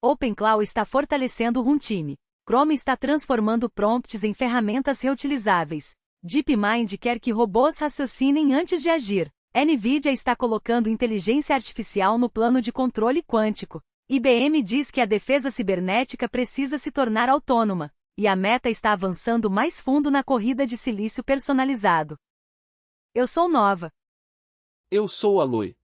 OpenClaw está fortalecendo o runtime. Chrome está transformando prompts em ferramentas reutilizáveis. DeepMind quer que robôs raciocinem antes de agir. NVIDIA está colocando inteligência artificial no plano de controle quântico. IBM diz que a defesa cibernética precisa se tornar autônoma. E a Meta está avançando mais fundo na corrida de silício personalizado. Eu sou Nova. Eu sou Aloy.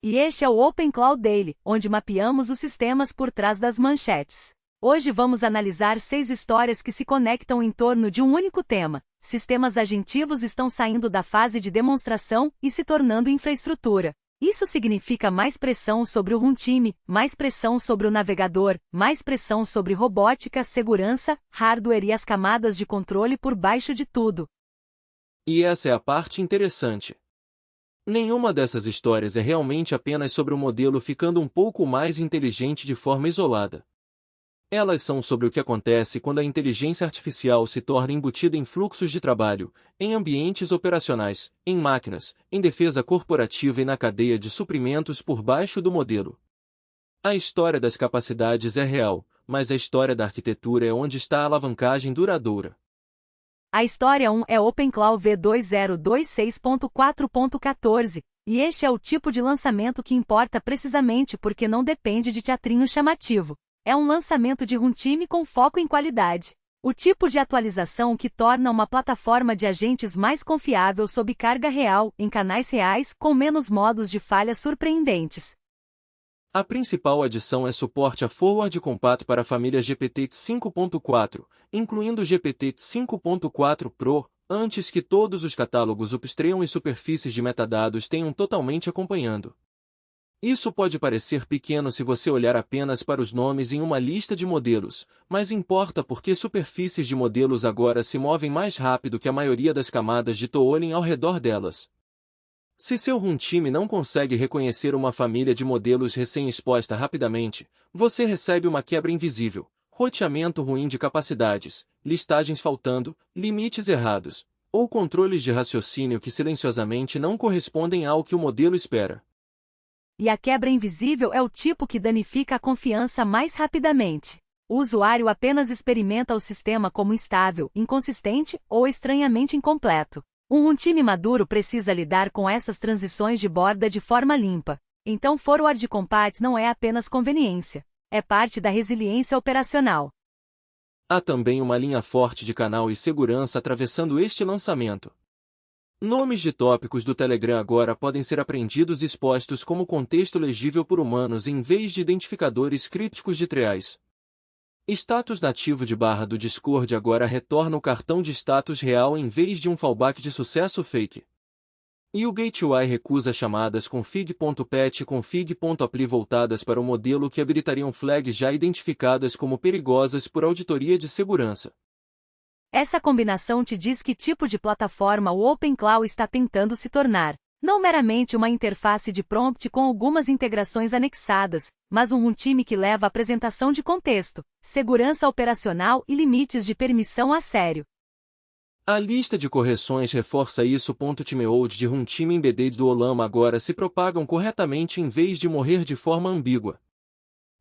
E este é o OpenClaw Daily, onde mapeamos os sistemas por trás das manchetes. Hoje vamos analisar 6 histórias que se conectam em torno de um único tema. Sistemas agentivos estão saindo da fase de demonstração e se tornando infraestrutura. Isso significa mais pressão sobre o runtime, mais pressão sobre o navegador, mais pressão sobre robótica, segurança, hardware e as camadas de controle por baixo de tudo. E essa é a parte interessante. Nenhuma dessas histórias é realmente apenas sobre o modelo ficando um pouco mais inteligente de forma isolada. Elas são sobre o que acontece quando a inteligência artificial se torna embutida em fluxos de trabalho, em ambientes operacionais, em máquinas, em defesa corporativa e na cadeia de suprimentos por baixo do modelo. A história das capacidades é real, mas a história da arquitetura é onde está a alavancagem duradoura. A história 1 é OpenClaw V2026.4.14, e este é o tipo de lançamento que importa precisamente porque não depende de teatrinho chamativo. É um lançamento de runtime com foco em qualidade. O tipo de atualização que torna uma plataforma de agentes mais confiável sob carga real, em canais reais, com menos modos de falha surpreendentes. A principal adição é suporte a Forward Compat para a família GPT 5.4, incluindo GPT 5.4 Pro, antes que todos os catálogos upstream e superfícies de metadados tenham totalmente acompanhando. Isso pode parecer pequeno se você olhar apenas para os nomes em uma lista de modelos, mas importa porque superfícies de modelos agora se movem mais rápido que a maioria das camadas de tooling ao redor delas. Se seu runtime não consegue reconhecer uma família de modelos recém-exposta rapidamente, você recebe uma quebra invisível, roteamento ruim de capacidades, listagens faltando, limites errados, ou controles de raciocínio que silenciosamente não correspondem ao que o modelo espera. E a quebra invisível é o tipo que danifica a confiança mais rapidamente. O usuário apenas experimenta o sistema como instável, inconsistente ou estranhamente incompleto. Um runtime maduro precisa lidar com essas transições de borda de forma limpa. Então Forward Compat não é apenas conveniência. É parte da resiliência operacional. Há também uma linha forte de canal e segurança atravessando este lançamento. Nomes de tópicos do Telegram agora podem ser apreendidos e expostos como contexto legível por humanos em vez de identificadores crípticos de triais. Status nativo de barra do Discord agora retorna o cartão de status real em vez de um fallback de sucesso fake. E o Gateway recusa chamadas config.pet e config.apply voltadas para o modelo que habilitariam flags já identificadas como perigosas por auditoria de segurança. Essa combinação te diz que tipo de plataforma o OpenClaw está tentando se tornar. Não meramente uma interface de prompt com algumas integrações anexadas, mas um runtime que leva a apresentação de contexto, segurança operacional e limites de permissão a sério. A lista de correções reforça isso. Timeout de runtime embedded do Olama agora se propagam corretamente em vez de morrer de forma ambígua.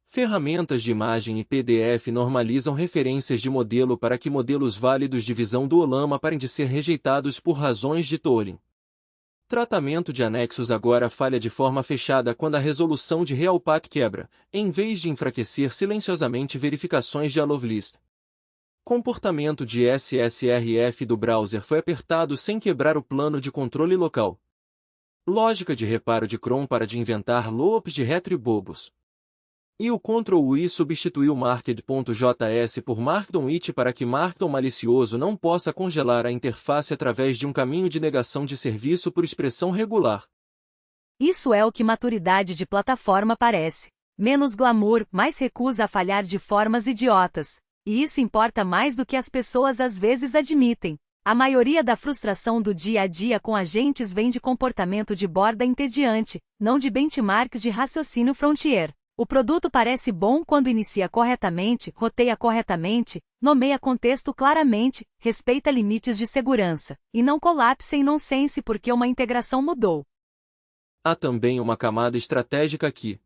Ferramentas de imagem e PDF normalizam referências de modelo para que modelos válidos de visão do Olama parem de ser rejeitados por razões de tooling. Tratamento de anexos agora falha de forma fechada quando a resolução de RealPath quebra, em vez de enfraquecer silenciosamente verificações de Alovlist. Comportamento de SSRF do browser foi apertado sem quebrar o plano de controle local. Lógica de reparo de cron para de inventar loops de retribobos. E o Ctrl+I substituiu Marked.js por Markdown.it para que Markdown malicioso não possa congelar a interface através de um caminho de negação de serviço por expressão regular. Isso é o que maturidade de plataforma parece. Menos glamour, mais recusa a falhar de formas idiotas. E isso importa mais do que as pessoas às vezes admitem. A maioria da frustração do dia a dia com agentes vem de comportamento de borda entediante, não de benchmarks de raciocínio frontier. O produto parece bom quando inicia corretamente, roteia corretamente, nomeia contexto claramente, respeita limites de segurança, e não colapsa em nonsense porque uma integração mudou. Há também uma camada estratégica aqui.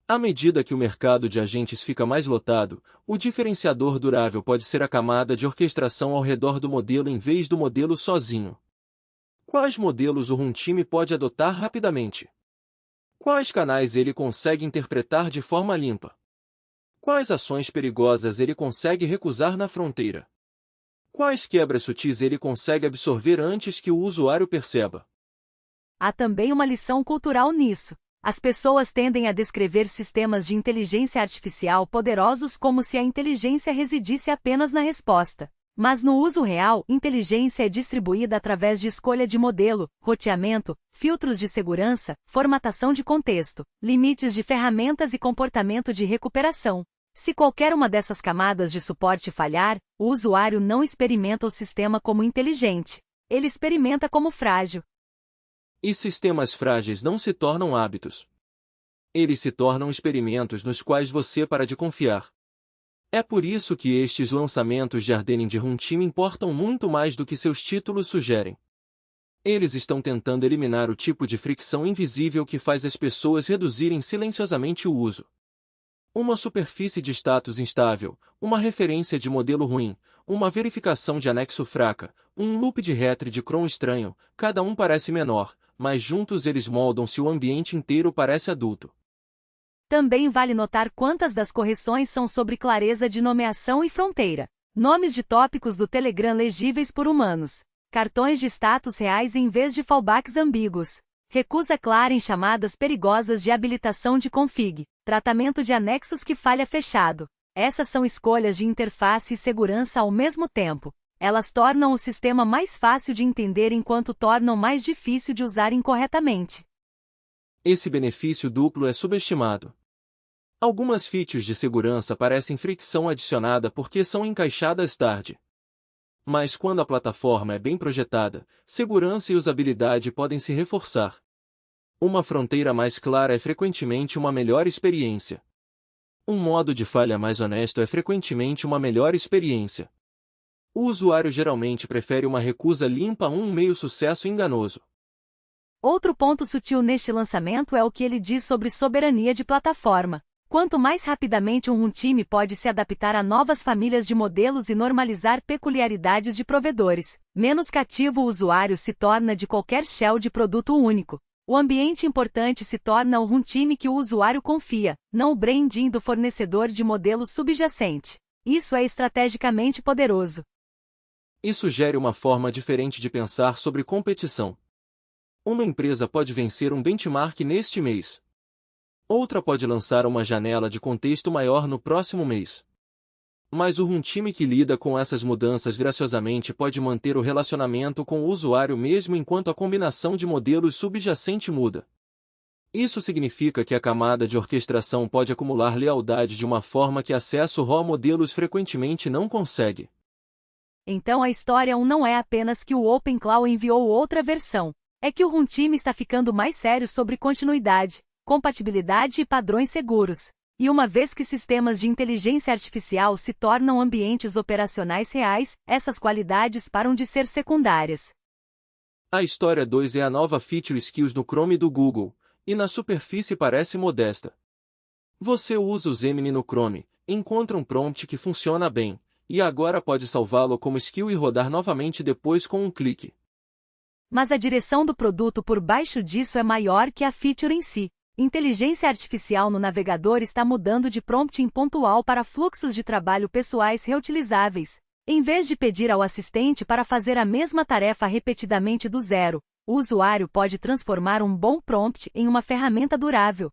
À medida que o mercado de agentes fica mais lotado, o diferenciador durável pode ser a camada de orquestração ao redor do modelo em vez do modelo sozinho. Quais modelos o runtime pode adotar rapidamente? Quais canais ele consegue interpretar de forma limpa? Quais ações perigosas ele consegue recusar na fronteira? Quais quebras sutis ele consegue absorver antes que o usuário perceba? Há também uma lição cultural nisso. As pessoas tendem a descrever sistemas de inteligência artificial poderosos como se a inteligência residisse apenas na resposta. Mas no uso real, inteligência é distribuída através de escolha de modelo, roteamento, filtros de segurança, formatação de contexto, limites de ferramentas e comportamento de recuperação. Se qualquer uma dessas camadas de suporte falhar, o usuário não experimenta o sistema como inteligente. Ele experimenta como frágil. E sistemas frágeis não se tornam hábitos. Eles se tornam experimentos nos quais você para de confiar. É por isso que estes lançamentos de hardening de runtime importam muito mais do que seus títulos sugerem. Eles estão tentando eliminar o tipo de fricção invisível que faz as pessoas reduzirem silenciosamente o uso. Uma superfície de status instável, uma referência de modelo ruim, uma verificação de anexo fraca, um loop de retry de cron estranho, cada um parece menor, mas juntos eles moldam se o ambiente inteiro parece adulto. Também vale notar quantas das correções são sobre clareza de nomeação e fronteira. Nomes de tópicos do Telegram legíveis por humanos. Cartões de status reais em vez de fallbacks ambíguos. Recusa clara em chamadas perigosas de habilitação de config. Tratamento de anexos que falha fechado. Essas são escolhas de interface e segurança ao mesmo tempo. Elas tornam o sistema mais fácil de entender enquanto tornam mais difícil de usar incorretamente. Esse benefício duplo é subestimado. Algumas features de segurança parecem fricção adicionada porque são encaixadas tarde. Mas quando a plataforma é bem projetada, segurança e usabilidade podem se reforçar. Uma fronteira mais clara é frequentemente uma melhor experiência. Um modo de falha mais honesto é frequentemente uma melhor experiência. O usuário geralmente prefere uma recusa limpa a um meio sucesso enganoso. Outro ponto sutil neste lançamento é o que ele diz sobre soberania de plataforma. Quanto mais rapidamente um runtime pode se adaptar a novas famílias de modelos e normalizar peculiaridades de provedores, menos cativo o usuário se torna de qualquer shell de produto único. O ambiente importante se torna o runtime que o usuário confia, não o branding do fornecedor de modelo subjacente. Isso é estrategicamente poderoso. Isso sugere uma forma diferente de pensar sobre competição. Uma empresa pode vencer um benchmark neste mês. Outra pode lançar uma janela de contexto maior no próximo mês. Mas o runtime que lida com essas mudanças graciosamente pode manter o relacionamento com o usuário mesmo enquanto a combinação de modelos subjacente muda. Isso significa que a camada de orquestração pode acumular lealdade de uma forma que acesso raw modelos frequentemente não consegue. Então a história 1 não é apenas que o OpenClaw enviou outra versão. É que o runtime está ficando mais sério sobre continuidade, compatibilidade e padrões seguros. E uma vez que sistemas de inteligência artificial se tornam ambientes operacionais reais, essas qualidades param de ser secundárias. A história 2 é a nova feature skills no Chrome do Google, e na superfície parece modesta. Você usa o Gemini no Chrome, encontra um prompt que funciona bem, e agora pode salvá-lo como skill e rodar novamente depois com um clique. Mas a direção do produto por baixo disso é maior que a feature em si. Inteligência artificial no navegador está mudando de prompting pontual para fluxos de trabalho pessoais reutilizáveis. Em vez de pedir ao assistente para fazer a mesma tarefa repetidamente do zero, o usuário pode transformar um bom prompt em uma ferramenta durável.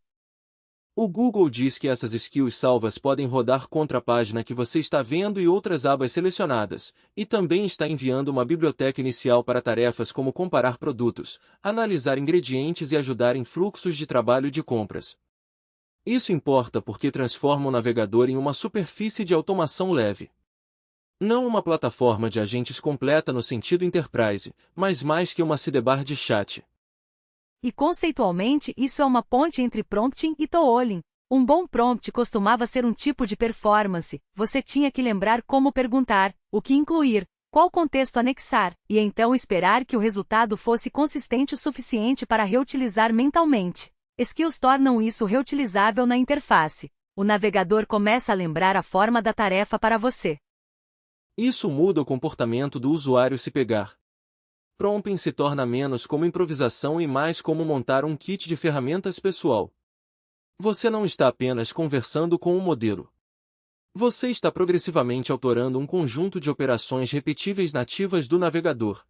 O Google diz que essas skills salvas podem rodar contra a página que você está vendo e outras abas selecionadas, e também está enviando uma biblioteca inicial para tarefas como comparar produtos, analisar ingredientes e ajudar em fluxos de trabalho de compras. Isso importa porque transforma o navegador em uma superfície de automação leve. Não uma plataforma de agentes completa no sentido enterprise, mas mais que uma sidebar de chat. E conceitualmente isso é uma ponte entre prompting e tooling. Um bom prompt costumava ser um tipo de performance, você tinha que lembrar como perguntar, o que incluir, qual contexto anexar, e então esperar que o resultado fosse consistente o suficiente para reutilizar mentalmente. Skills tornam isso reutilizável na interface. O navegador começa a lembrar a forma da tarefa para você. Isso muda o comportamento do usuário se pegar. Prompting se torna menos como improvisação e mais como montar um kit de ferramentas pessoal. Você não está apenas conversando com o modelo. Você está progressivamente autorando um conjunto de operações repetíveis nativas do navegador.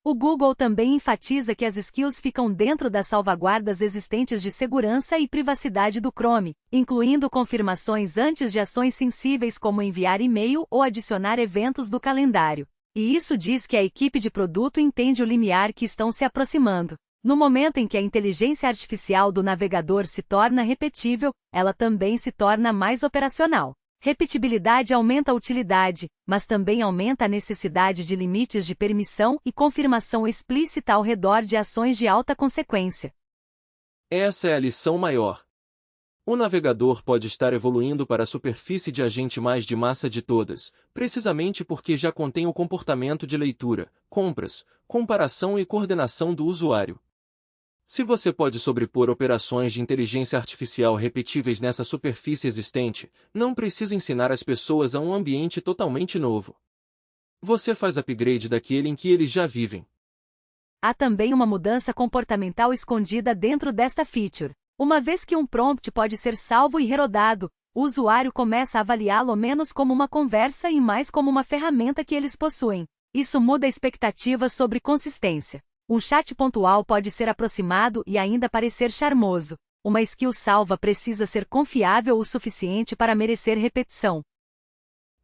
O Google também enfatiza que as skills ficam dentro das salvaguardas existentes de segurança e privacidade do Chrome, incluindo confirmações antes de ações sensíveis como enviar e-mail ou adicionar eventos do calendário. E isso diz que a equipe de produto entende o limiar que estão se aproximando. No momento em que a inteligência artificial do navegador se torna repetível, ela também se torna mais operacional. Repetibilidade aumenta a utilidade, mas também aumenta a necessidade de limites de permissão e confirmação explícita ao redor de ações de alta consequência. Essa é a lição maior. O navegador pode estar evoluindo para a superfície de agente mais de massa de todas, precisamente porque já contém o comportamento de leitura, compras, comparação e coordenação do usuário. Se você pode sobrepor operações de inteligência artificial repetíveis nessa superfície existente, não precisa ensinar as pessoas a um ambiente totalmente novo. Você faz upgrade daquele em que eles já vivem. Há também uma mudança comportamental escondida dentro desta feature. Uma vez que um prompt pode ser salvo e rerodado, o usuário começa a avaliá-lo menos como uma conversa e mais como uma ferramenta que eles possuem. Isso muda a expectativa sobre consistência. Um chat pontual pode ser aproximado e ainda parecer charmoso. Uma skill salva precisa ser confiável o suficiente para merecer repetição.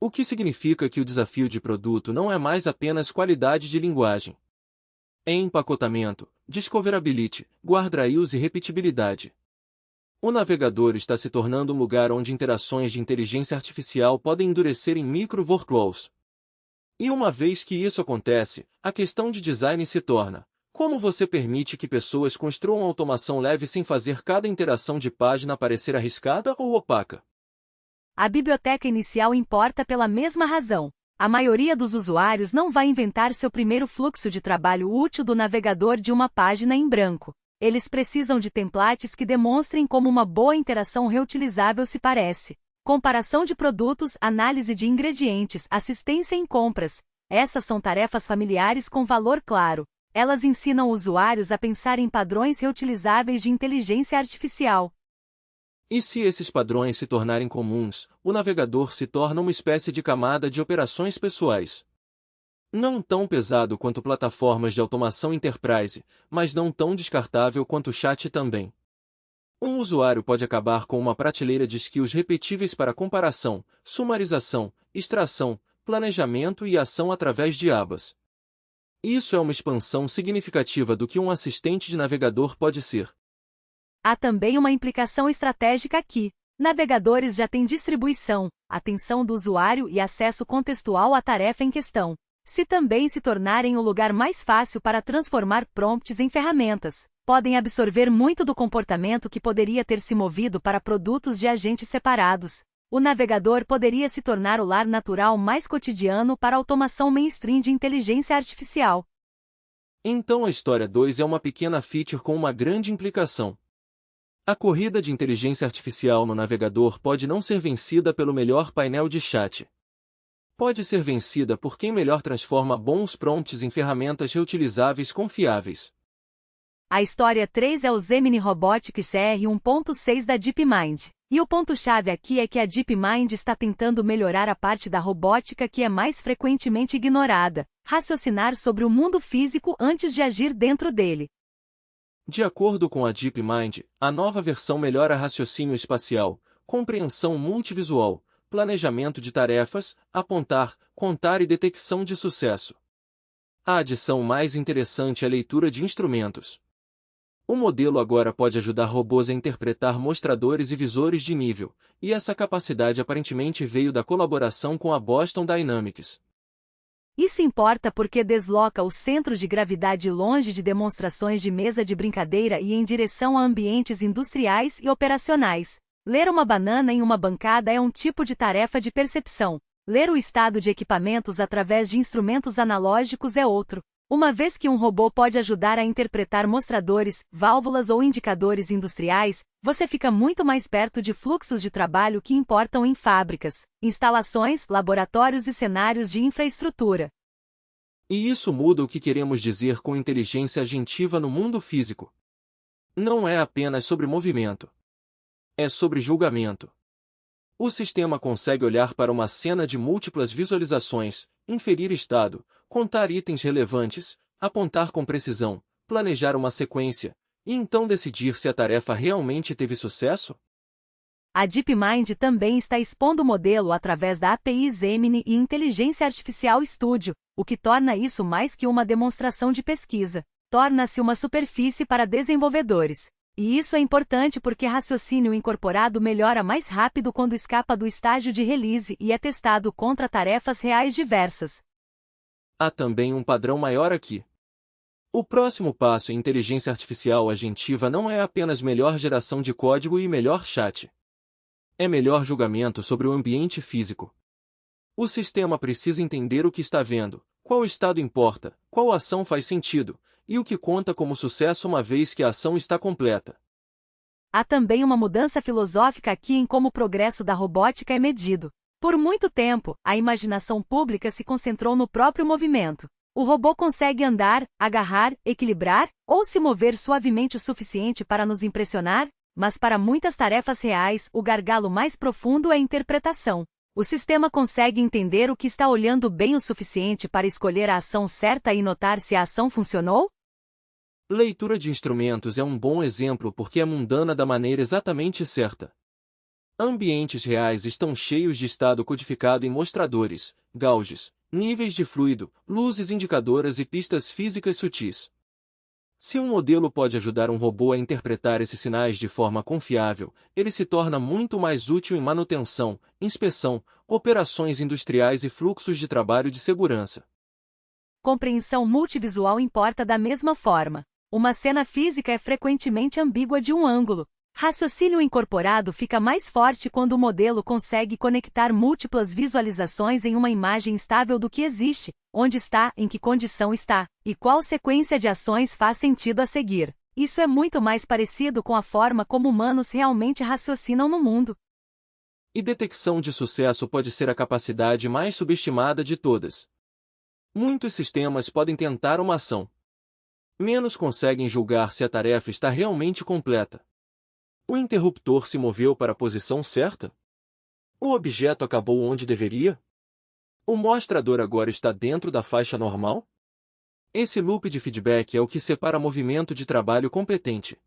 O que significa que o desafio de produto não é mais apenas qualidade de linguagem. É empacotamento, discoverability, guardrails e repetibilidade. O navegador está se tornando um lugar onde interações de inteligência artificial podem endurecer em micro-workflows. E uma vez que isso acontece, a questão de design se torna: como você permite que pessoas construam automação leve sem fazer cada interação de página parecer arriscada ou opaca? A biblioteca inicial importa pela mesma razão. A maioria dos usuários não vai inventar seu primeiro fluxo de trabalho útil do navegador de uma página em branco. Eles precisam de templates que demonstrem como uma boa interação reutilizável se parece. Comparação de produtos, análise de ingredientes, assistência em compras. Essas são tarefas familiares com valor claro. Elas ensinam usuários a pensar em padrões reutilizáveis de inteligência artificial. E se esses padrões se tornarem comuns, o navegador se torna uma espécie de camada de operações pessoais. Não tão pesado quanto plataformas de automação enterprise, mas não tão descartável quanto o chat também. Um usuário pode acabar com uma prateleira de skills repetíveis para comparação, sumarização, extração, planejamento e ação através de abas. Isso é uma expansão significativa do que um assistente de navegador pode ser. Há também uma implicação estratégica aqui. Navegadores já têm distribuição, atenção do usuário e acesso contextual à tarefa em questão. Se também se tornarem o lugar mais fácil para transformar prompts em ferramentas, podem absorver muito do comportamento que poderia ter se movido para produtos de agentes separados. O navegador poderia se tornar o lar natural mais cotidiano para a automação mainstream de inteligência artificial. Então a história 2 é uma pequena feature com uma grande implicação. A corrida de inteligência artificial no navegador pode não ser vencida pelo melhor painel de chat. Pode ser vencida por quem melhor transforma bons prompts em ferramentas reutilizáveis confiáveis. A história 3 é o Gemini Robotics R1.6 da DeepMind. E o ponto-chave aqui é que a DeepMind está tentando melhorar a parte da robótica que é mais frequentemente ignorada: raciocinar sobre o mundo físico antes de agir dentro dele. De acordo com a DeepMind, a nova versão melhora raciocínio espacial, compreensão multivisual, planejamento de tarefas, apontar, contar e detecção de sucesso. A adição mais interessante é a leitura de instrumentos. O modelo agora pode ajudar robôs a interpretar mostradores e visores de nível, e essa capacidade aparentemente veio da colaboração com a Boston Dynamics. Isso importa porque desloca o centro de gravidade longe de demonstrações de mesa de brincadeira e em direção a ambientes industriais e operacionais. Ler uma banana em uma bancada é um tipo de tarefa de percepção. Ler o estado de equipamentos através de instrumentos analógicos é outro. Uma vez que um robô pode ajudar a interpretar mostradores, válvulas ou indicadores industriais, você fica muito mais perto de fluxos de trabalho que importam em fábricas, instalações, laboratórios e cenários de infraestrutura. E isso muda o que queremos dizer com inteligência agentiva no mundo físico. Não é apenas sobre movimento. É sobre julgamento. O sistema consegue olhar para uma cena de múltiplas visualizações, inferir estado, contar itens relevantes, apontar com precisão, planejar uma sequência, e então decidir se a tarefa realmente teve sucesso? A DeepMind também está expondo o modelo através da API Gemini e Inteligência Artificial Studio, o que torna isso mais que uma demonstração de pesquisa. Torna-se uma superfície para desenvolvedores. E isso é importante porque raciocínio incorporado melhora mais rápido quando escapa do estágio de release e é testado contra tarefas reais diversas. Há também um padrão maior aqui. O próximo passo em inteligência artificial agentiva não é apenas melhor geração de código e melhor chat. É melhor julgamento sobre o ambiente físico. O sistema precisa entender o que está vendo, qual estado importa, qual ação faz sentido, e o que conta como sucesso uma vez que a ação está completa. Há também uma mudança filosófica aqui em como o progresso da robótica é medido. Por muito tempo, a imaginação pública se concentrou no próprio movimento. O robô consegue andar, agarrar, equilibrar, ou se mover suavemente o suficiente para nos impressionar, mas para muitas tarefas reais, o gargalo mais profundo é a interpretação. O sistema consegue entender o que está olhando bem o suficiente para escolher a ação certa e notar se a ação funcionou? Leitura de instrumentos é um bom exemplo porque é mundana da maneira exatamente certa. Ambientes reais estão cheios de estado codificado em mostradores, gauges, níveis de fluido, luzes indicadoras e pistas físicas sutis. Se um modelo pode ajudar um robô a interpretar esses sinais de forma confiável, ele se torna muito mais útil em manutenção, inspeção, operações industriais e fluxos de trabalho de segurança. Compreensão multivisual importa da mesma forma. Uma cena física é frequentemente ambígua de um ângulo. Raciocínio incorporado fica mais forte quando o modelo consegue conectar múltiplas visualizações em uma imagem estável do que existe, onde está, em que condição está, e qual sequência de ações faz sentido a seguir. Isso é muito mais parecido com a forma como humanos realmente raciocinam no mundo. E detecção de sucesso pode ser a capacidade mais subestimada de todas. Muitos sistemas podem tentar uma ação. Menos conseguem julgar se a tarefa está realmente completa. O interruptor se moveu para a posição certa? O objeto acabou onde deveria? O mostrador agora está dentro da faixa normal? Esse loop de feedback é o que separa movimento de trabalho competente.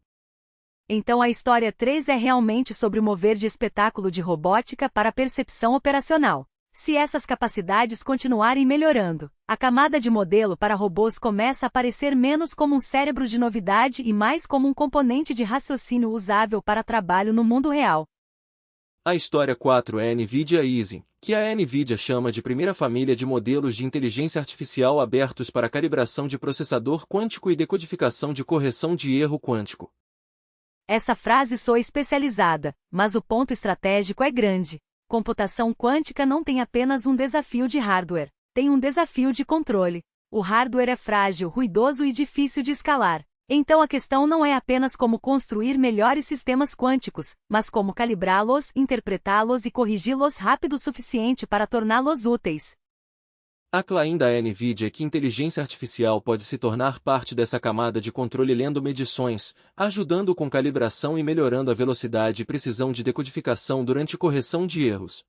Então a história 3 é realmente sobre o mover de espetáculo de robótica para a percepção operacional. Se essas capacidades continuarem melhorando, a camada de modelo para robôs começa a parecer menos como um cérebro de novidade e mais como um componente de raciocínio usável para trabalho no mundo real. A história 4 é a NVIDIA Easy, que a NVIDIA chama de primeira família de modelos de inteligência artificial abertos para calibração de processador quântico e decodificação de correção de erro quântico. Essa frase soa especializada, mas o ponto estratégico é grande. Computação quântica não tem apenas um desafio de hardware, tem um desafio de controle. O hardware é frágil, ruidoso e difícil de escalar. Então a questão não é apenas como construir melhores sistemas quânticos, mas como calibrá-los, interpretá-los e corrigi-los rápido o suficiente para torná-los úteis. A claim da NVIDIA é que inteligência artificial pode se tornar parte dessa camada de controle lendo medições, ajudando com calibração e melhorando a velocidade e precisão de decodificação durante correção de erros.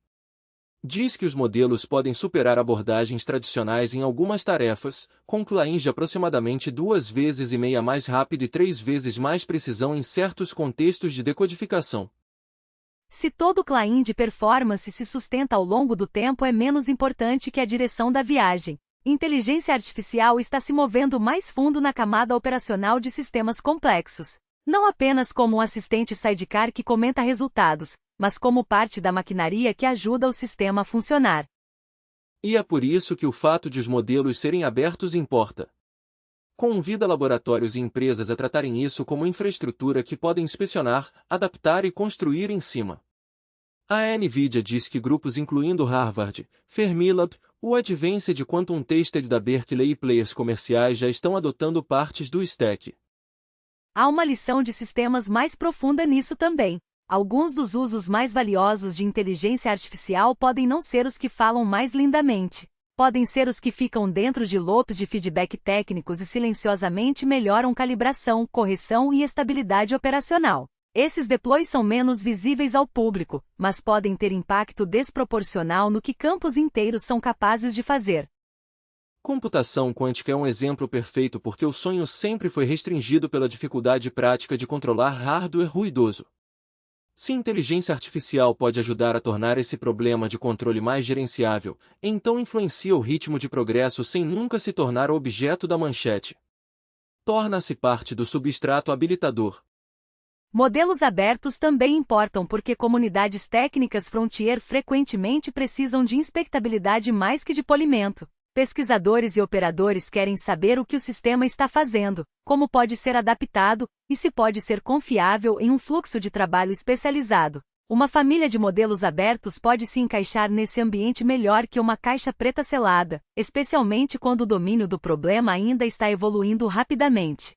Diz que os modelos podem superar abordagens tradicionais em algumas tarefas, com claims de aproximadamente 2,5 vezes mais rápido e 3 vezes mais precisão em certos contextos de decodificação. Se todo claim de performance se sustenta ao longo do tempo é menos importante que a direção da viagem. Inteligência artificial está se movendo mais fundo na camada operacional de sistemas complexos. Não apenas como um assistente sidecar que comenta resultados, mas como parte da maquinaria que ajuda o sistema a funcionar. E é por isso que o fato de os modelos serem abertos importa. Convida laboratórios e empresas a tratarem isso como infraestrutura que podem inspecionar, adaptar e construir em cima. A NVIDIA diz que grupos incluindo Harvard, Fermilab, O Advanced Quantum Tested da Berkeley e players comerciais já estão adotando partes do stack. Há uma lição de sistemas mais profunda nisso também. Alguns dos usos mais valiosos de inteligência artificial podem não ser os que falam mais lindamente. Podem ser os que ficam dentro de loops de feedback técnicos e silenciosamente melhoram calibração, correção e estabilidade operacional. Esses deploys são menos visíveis ao público, mas podem ter impacto desproporcional no que campos inteiros são capazes de fazer. Computação quântica é um exemplo perfeito porque o sonho sempre foi restringido pela dificuldade prática de controlar hardware ruidoso. Se inteligência artificial pode ajudar a tornar esse problema de controle mais gerenciável, então influencia o ritmo de progresso sem nunca se tornar o objeto da manchete. Torna-se parte do substrato habilitador. Modelos abertos também importam porque comunidades técnicas frontier frequentemente precisam de inspectabilidade mais que de polimento. Pesquisadores e operadores querem saber o que o sistema está fazendo, como pode ser adaptado, e se pode ser confiável em um fluxo de trabalho especializado. Uma família de modelos abertos pode se encaixar nesse ambiente melhor que uma caixa preta selada, especialmente quando o domínio do problema ainda está evoluindo rapidamente.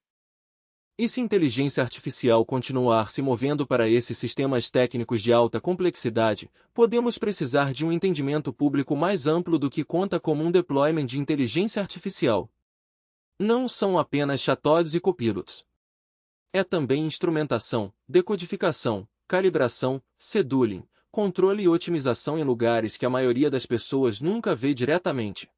E se inteligência artificial continuar se movendo para esses sistemas técnicos de alta complexidade, podemos precisar de um entendimento público mais amplo do que conta como um deployment de inteligência artificial. Não são apenas chatbots e copilots. É também instrumentação, decodificação, calibração, scheduling, controle e otimização em lugares que a maioria das pessoas nunca vê diretamente.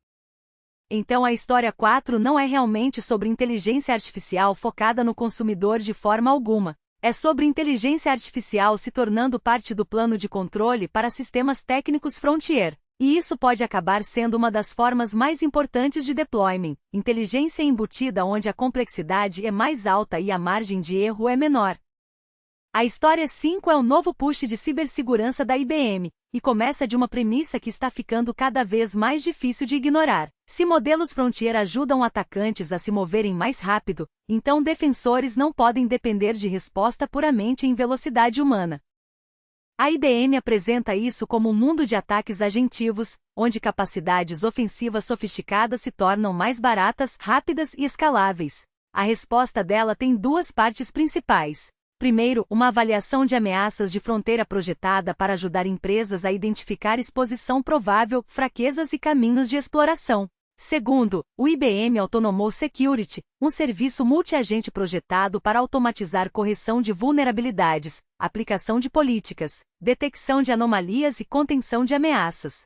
Então a história 4 não é realmente sobre inteligência artificial focada no consumidor de forma alguma. É sobre inteligência artificial se tornando parte do plano de controle para sistemas técnicos frontier. E isso pode acabar sendo uma das formas mais importantes de deployment. Inteligência embutida onde a complexidade é mais alta e a margem de erro é menor. A história 5 é o novo push de cibersegurança da IBM, e começa de uma premissa que está ficando cada vez mais difícil de ignorar. Se modelos frontier ajudam atacantes a se moverem mais rápido, então defensores não podem depender de resposta puramente em velocidade humana. A IBM apresenta isso como um mundo de ataques agentivos, onde capacidades ofensivas sofisticadas se tornam mais baratas, rápidas e escaláveis. A resposta dela tem duas partes principais. Primeiro, uma avaliação de ameaças de fronteira projetada para ajudar empresas a identificar exposição provável, fraquezas e caminhos de exploração. Segundo, o IBM Autonomous Security, um serviço multiagente projetado para automatizar correção de vulnerabilidades, aplicação de políticas, detecção de anomalias e contenção de ameaças.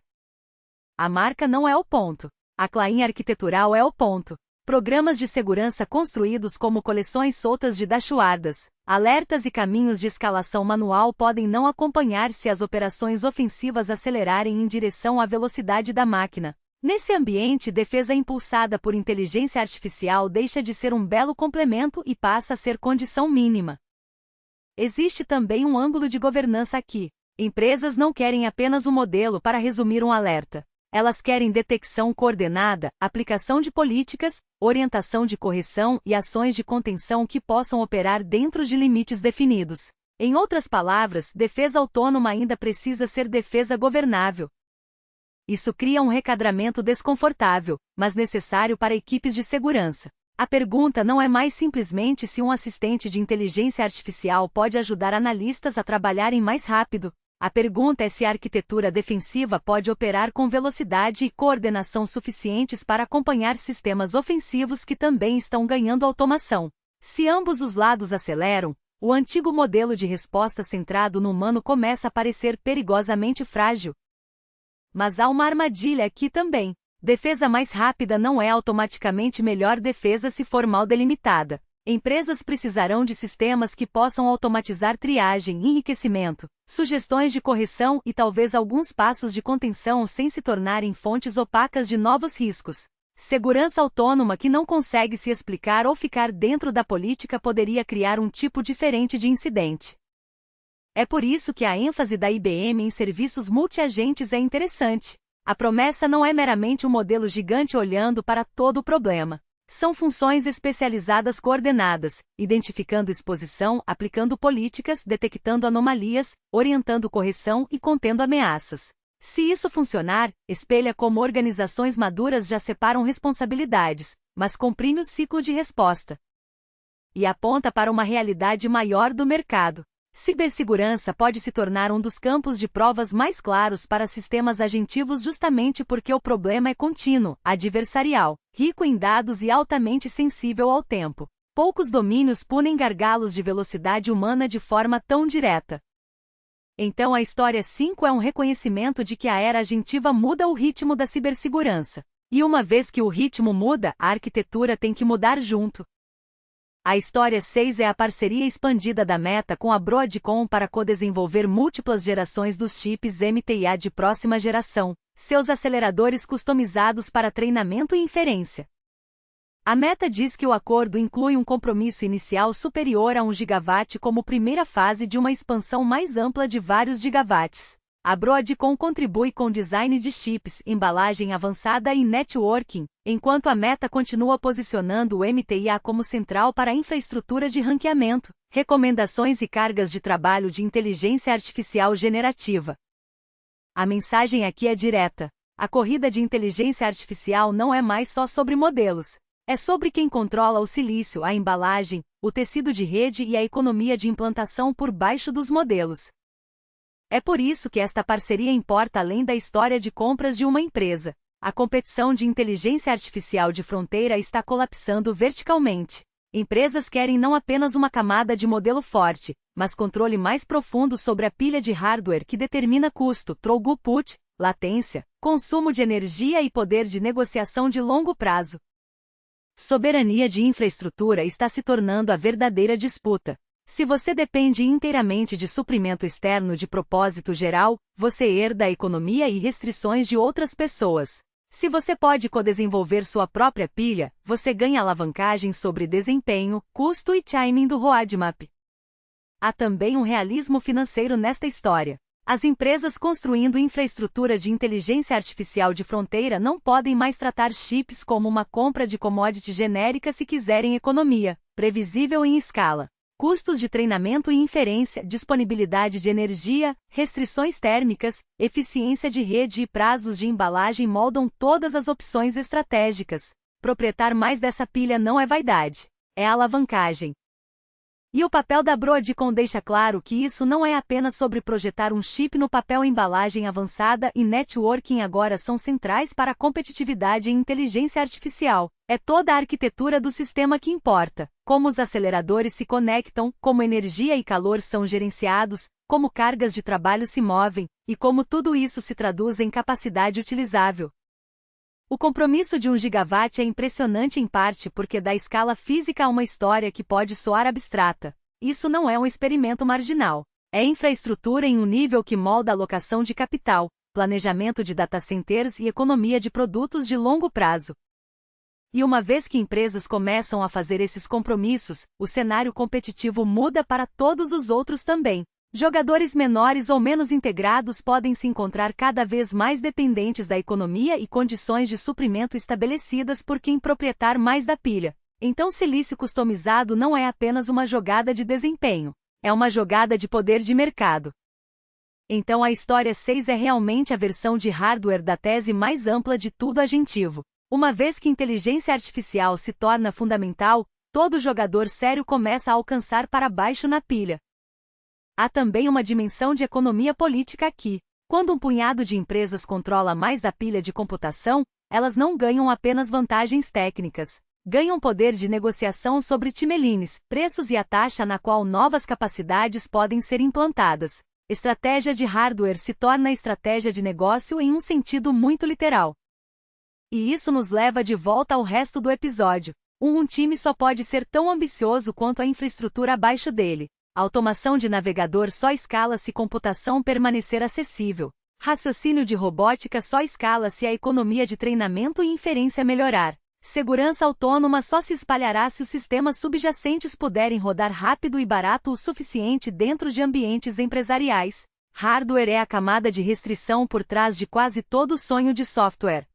A marca não é o ponto. A claim arquitetural é o ponto. Programas de segurança construídos como coleções soltas de dashboards, alertas e caminhos de escalação manual podem não acompanhar se as operações ofensivas acelerarem em direção à velocidade da máquina. Nesse ambiente, defesa impulsada por inteligência artificial deixa de ser um belo complemento e passa a ser condição mínima. Existe também um ângulo de governança aqui. Empresas não querem apenas um modelo para resumir um alerta. Elas querem detecção coordenada, aplicação de políticas, orientação de correção e ações de contenção que possam operar dentro de limites definidos. Em outras palavras, defesa autônoma ainda precisa ser defesa governável. Isso cria um recadramento desconfortável, mas necessário para equipes de segurança. A pergunta não é mais simplesmente se um assistente de inteligência artificial pode ajudar analistas a trabalharem mais rápido. A pergunta é se a arquitetura defensiva pode operar com velocidade e coordenação suficientes para acompanhar sistemas ofensivos que também estão ganhando automação. Se ambos os lados aceleram, o antigo modelo de resposta centrado no humano começa a parecer perigosamente frágil. Mas há uma armadilha aqui também. Defesa mais rápida não é automaticamente melhor defesa se for mal delimitada. Empresas precisarão de sistemas que possam automatizar triagem, enriquecimento, sugestões de correção e talvez alguns passos de contenção sem se tornarem fontes opacas de novos riscos. Segurança autônoma que não consegue se explicar ou ficar dentro da política poderia criar um tipo diferente de incidente. É por isso que a ênfase da IBM em serviços multiagentes é interessante. A promessa não é meramente um modelo gigante olhando para todo o problema. São funções especializadas coordenadas, identificando exposição, aplicando políticas, detectando anomalias, orientando correção e contendo ameaças. Se isso funcionar, espelha como organizações maduras já separam responsabilidades, mas comprime o ciclo de resposta. E aponta para uma realidade maior do mercado. Cibersegurança pode se tornar um dos campos de provas mais claros para sistemas agentivos justamente porque o problema é contínuo, adversarial, rico em dados e altamente sensível ao tempo. Poucos domínios punem gargalos de velocidade humana de forma tão direta. Então a história 5 é um reconhecimento de que a era agentiva muda o ritmo da cibersegurança. E uma vez que o ritmo muda, a arquitetura tem que mudar junto. A história 6 é a parceria expandida da Meta com a Broadcom para co-desenvolver múltiplas gerações dos chips MTIA de próxima geração, seus aceleradores customizados para treinamento e inferência. A Meta diz que o acordo inclui um compromisso inicial superior a 1 gigawatt como primeira fase de uma expansão mais ampla de vários gigawatts. A Broadcom contribui com design de chips, embalagem avançada e networking, enquanto a Meta continua posicionando o MTIA como central para a infraestrutura de ranqueamento, recomendações e cargas de trabalho de inteligência artificial generativa. A mensagem aqui é direta. A corrida de inteligência artificial não é mais só sobre modelos. É sobre quem controla o silício, a embalagem, o tecido de rede e a economia de implantação por baixo dos modelos. É por isso que esta parceria importa além da história de compras de uma empresa. A competição de inteligência artificial de fronteira está colapsando verticalmente. Empresas querem não apenas uma camada de modelo forte, mas controle mais profundo sobre a pilha de hardware que determina custo, throughput, latência, consumo de energia e poder de negociação de longo prazo. Soberania de infraestrutura está se tornando a verdadeira disputa. Se você depende inteiramente de suprimento externo de propósito geral, você herda a economia e restrições de outras pessoas. Se você pode co-desenvolver sua própria pilha, você ganha alavancagem sobre desempenho, custo e timing do roadmap. Há também um realismo financeiro nesta história. As empresas construindo infraestrutura de inteligência artificial de fronteira não podem mais tratar chips como uma compra de commodity genérica se quiserem economia, previsível em escala. Custos de treinamento e inferência, disponibilidade de energia, restrições térmicas, eficiência de rede e prazos de embalagem moldam todas as opções estratégicas. Proprietar mais dessa pilha não é vaidade, é alavancagem. E o papel da Broadcom deixa claro que isso não é apenas sobre projetar um chip no papel. Embalagem avançada e networking agora são centrais para a competitividade e inteligência artificial. É toda a arquitetura do sistema que importa. Como os aceleradores se conectam, como energia e calor são gerenciados, como cargas de trabalho se movem, e como tudo isso se traduz em capacidade utilizável. O compromisso de 1 gigawatt é impressionante em parte porque dá escala física a uma história que pode soar abstrata. Isso não é um experimento marginal. É infraestrutura em um nível que molda a alocação de capital, planejamento de data centers e economia de produtos de longo prazo. E uma vez que empresas começam a fazer esses compromissos, o cenário competitivo muda para todos os outros também. Jogadores menores ou menos integrados podem se encontrar cada vez mais dependentes da economia e condições de suprimento estabelecidas por quem proprietar mais da pilha. Então silício customizado não é apenas uma jogada de desempenho, é uma jogada de poder de mercado. Então a história 6 é realmente a versão de hardware da tese mais ampla de tudo agentivo. Uma vez que inteligência artificial se torna fundamental, todo jogador sério começa a alcançar para baixo na pilha. Há também uma dimensão de economia política aqui. Quando um punhado de empresas controla mais da pilha de computação, elas não ganham apenas vantagens técnicas. Ganham poder de negociação sobre timelines, preços e a taxa na qual novas capacidades podem ser implantadas. Estratégia de hardware se torna estratégia de negócio em um sentido muito literal. E isso nos leva de volta ao resto do episódio. Um time só pode ser tão ambicioso quanto a infraestrutura abaixo dele. A automação de navegador só escala se computação permanecer acessível. Raciocínio de robótica só escala se a economia de treinamento e inferência melhorar. Segurança autônoma só se espalhará se os sistemas subjacentes puderem rodar rápido e barato o suficiente dentro de ambientes empresariais. Hardware é a camada de restrição por trás de quase todo sonho de software.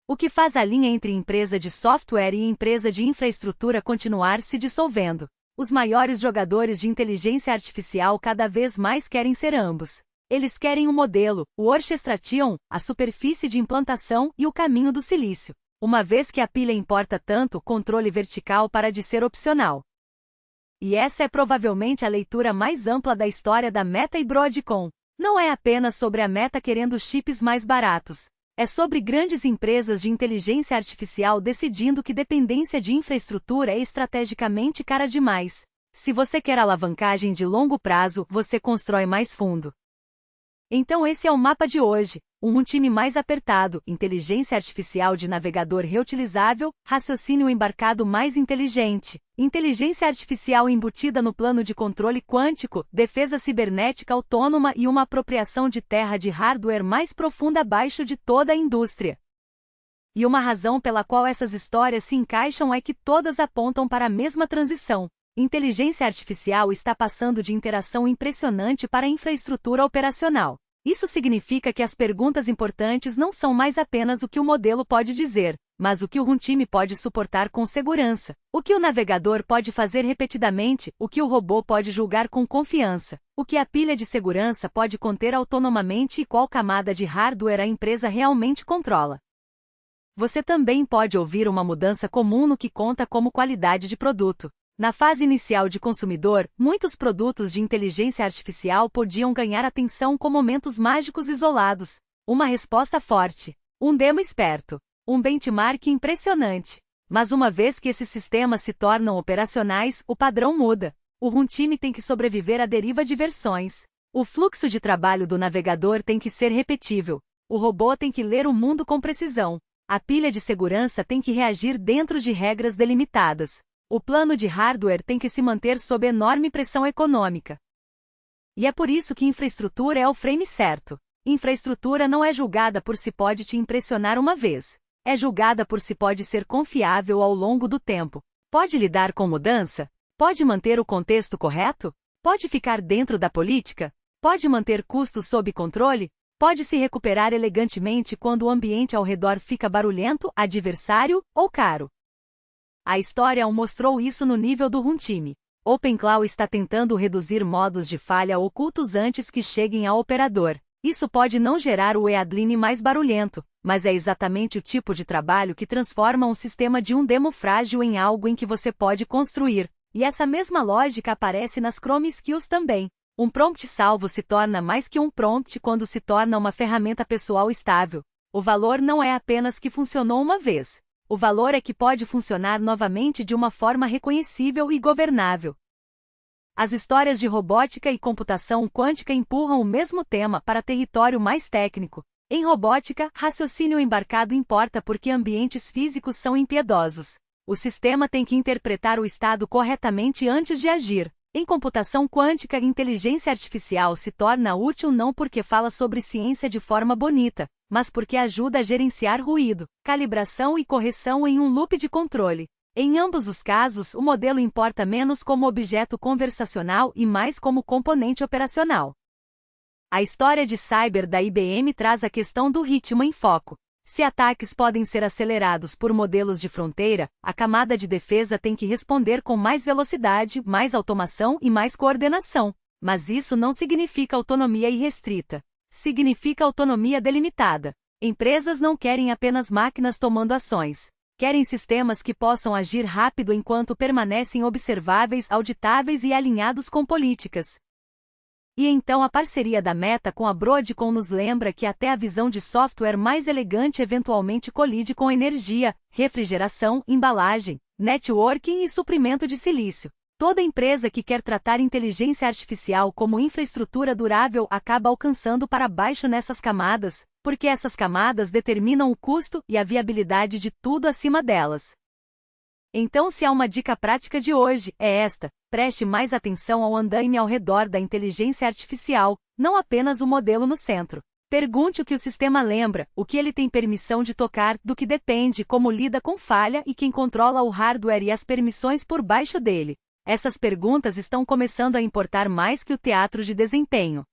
O que faz a linha entre empresa de software e empresa de infraestrutura continuar se dissolvendo. Os maiores jogadores de inteligência artificial cada vez mais querem ser ambos. Eles querem o modelo, o Orchestration, a superfície de implantação e o caminho do silício. Uma vez que a pilha importa tanto, controle vertical para de ser opcional. E essa é provavelmente a leitura mais ampla da história da Meta e Broadcom. Não é apenas sobre a Meta querendo chips mais baratos. É sobre grandes empresas de inteligência artificial decidindo que dependência de infraestrutura é estrategicamente cara demais. Se você quer alavancagem de longo prazo, você constrói mais fundo. Então esse é o mapa de hoje. Um time mais apertado, inteligência artificial de navegador reutilizável, raciocínio embarcado mais inteligente, inteligência artificial embutida no plano de controle quântico, defesa cibernética autônoma e uma apropriação de terra de hardware mais profunda abaixo de toda a indústria. E uma razão pela qual essas histórias se encaixam é que todas apontam para a mesma transição. Inteligência artificial está passando de interação impressionante para a infraestrutura operacional. Isso significa que as perguntas importantes não são mais apenas o que o modelo pode dizer, mas o que o runtime pode suportar com segurança, o que o navegador pode fazer repetidamente, o que o robô pode julgar com confiança, o que a pilha de segurança pode conter autonomamente e qual camada de hardware a empresa realmente controla. Você também pode ouvir uma mudança comum no que conta como qualidade de produto. Na fase inicial de consumidor, muitos produtos de inteligência artificial podiam ganhar atenção com momentos mágicos isolados, uma resposta forte, um demo esperto, um benchmark impressionante. Mas uma vez que esses sistemas se tornam operacionais, o padrão muda. O runtime tem que sobreviver à deriva de versões. O fluxo de trabalho do navegador tem que ser repetível. O robô tem que ler o mundo com precisão. A pilha de segurança tem que reagir dentro de regras delimitadas. O plano de hardware tem que se manter sob enorme pressão econômica. E é por isso que infraestrutura é o frame certo. Infraestrutura não é julgada por se pode te impressionar uma vez. É julgada por se pode ser confiável ao longo do tempo. Pode lidar com mudança? Pode manter o contexto correto? Pode ficar dentro da política? Pode manter custos sob controle? Pode se recuperar elegantemente quando o ambiente ao redor fica barulhento, adversário ou caro? A história mostrou isso no nível do runtime. OpenClaw está tentando reduzir modos de falha ocultos antes que cheguem ao operador. Isso pode não gerar o EADLINE mais barulhento, mas é exatamente o tipo de trabalho que transforma um sistema de um demo frágil em algo em que você pode construir. E essa mesma lógica aparece nas Chrome Skills também. Um prompt salvo se torna mais que um prompt quando se torna uma ferramenta pessoal estável. O valor não é apenas que funcionou uma vez. O valor é que pode funcionar novamente de uma forma reconhecível e governável. As histórias de robótica e computação quântica empurram o mesmo tema para território mais técnico. Em robótica, raciocínio embarcado importa porque ambientes físicos são impiedosos. O sistema tem que interpretar o estado corretamente antes de agir. Em computação quântica, inteligência artificial se torna útil não porque fala sobre ciência de forma bonita, mas porque ajuda a gerenciar ruído, calibração e correção em um loop de controle. Em ambos os casos, o modelo importa menos como objeto conversacional e mais como componente operacional. A história de cyber da IBM traz a questão do ritmo em foco. Se ataques podem ser acelerados por modelos de fronteira, a camada de defesa tem que responder com mais velocidade, mais automação e mais coordenação. Mas isso não significa autonomia irrestrita. Significa autonomia delimitada. Empresas não querem apenas máquinas tomando ações. Querem sistemas que possam agir rápido enquanto permanecem observáveis, auditáveis e alinhados com políticas. E então a parceria da Meta com a Broadcom nos lembra que até a visão de software mais elegante eventualmente colide com energia, refrigeração, embalagem, networking e suprimento de silício. Toda empresa que quer tratar inteligência artificial como infraestrutura durável acaba alcançando para baixo nessas camadas, porque essas camadas determinam o custo e a viabilidade de tudo acima delas. Então, se há uma dica prática de hoje, é esta: preste mais atenção ao andaime ao redor da inteligência artificial, não apenas o modelo no centro. Pergunte o que o sistema lembra, o que ele tem permissão de tocar, do que depende, como lida com falha e quem controla o hardware e as permissões por baixo dele. Essas perguntas estão começando a importar mais que o teatro de desempenho.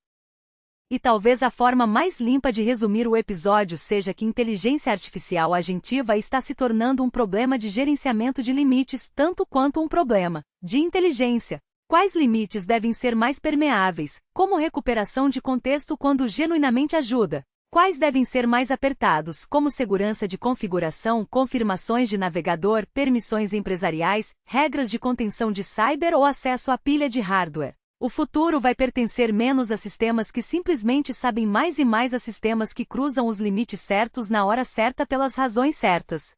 E talvez a forma mais limpa de resumir o episódio seja que inteligência artificial agentiva está se tornando um problema de gerenciamento de limites tanto quanto um problema de inteligência. Quais limites devem ser mais permeáveis, como recuperação de contexto quando genuinamente ajuda? Quais devem ser mais apertados, como segurança de configuração, confirmações de navegador, permissões empresariais, regras de contenção de cyber ou acesso à pilha de hardware? O futuro vai pertencer menos a sistemas que simplesmente sabem mais e mais a sistemas que cruzam os limites certos na hora certa pelas razões certas.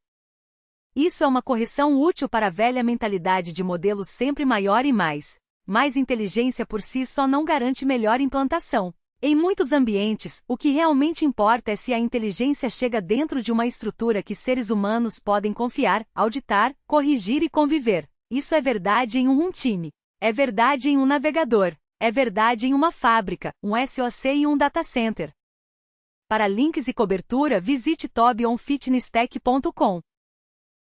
Isso é uma correção útil para a velha mentalidade de modelo sempre maior e mais. Mais inteligência por si só não garante melhor implantação. Em muitos ambientes, o que realmente importa é se a inteligência chega dentro de uma estrutura que seres humanos podem confiar, auditar, corrigir e conviver. Isso é verdade em um time. É verdade em um navegador. É verdade em uma fábrica, um SOC e um data center. Para links e cobertura, visite tobionfitnesstech.com.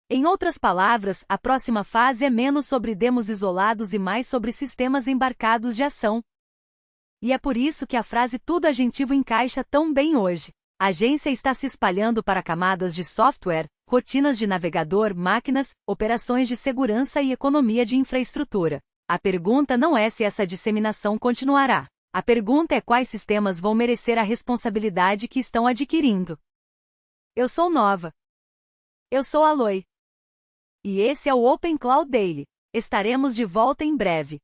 Em outras palavras, a próxima fase é menos sobre demos isolados e mais sobre sistemas embarcados de ação. E é por isso que a frase tudo agentivo encaixa tão bem hoje. A agência está se espalhando para camadas de software, rotinas de navegador, máquinas, operações de segurança e economia de infraestrutura. A pergunta não é se essa disseminação continuará. A pergunta é quais sistemas vão merecer a responsabilidade que estão adquirindo. Eu sou Nova. Eu sou Aloy. E esse é o Open Cloud Daily. Estaremos de volta em breve.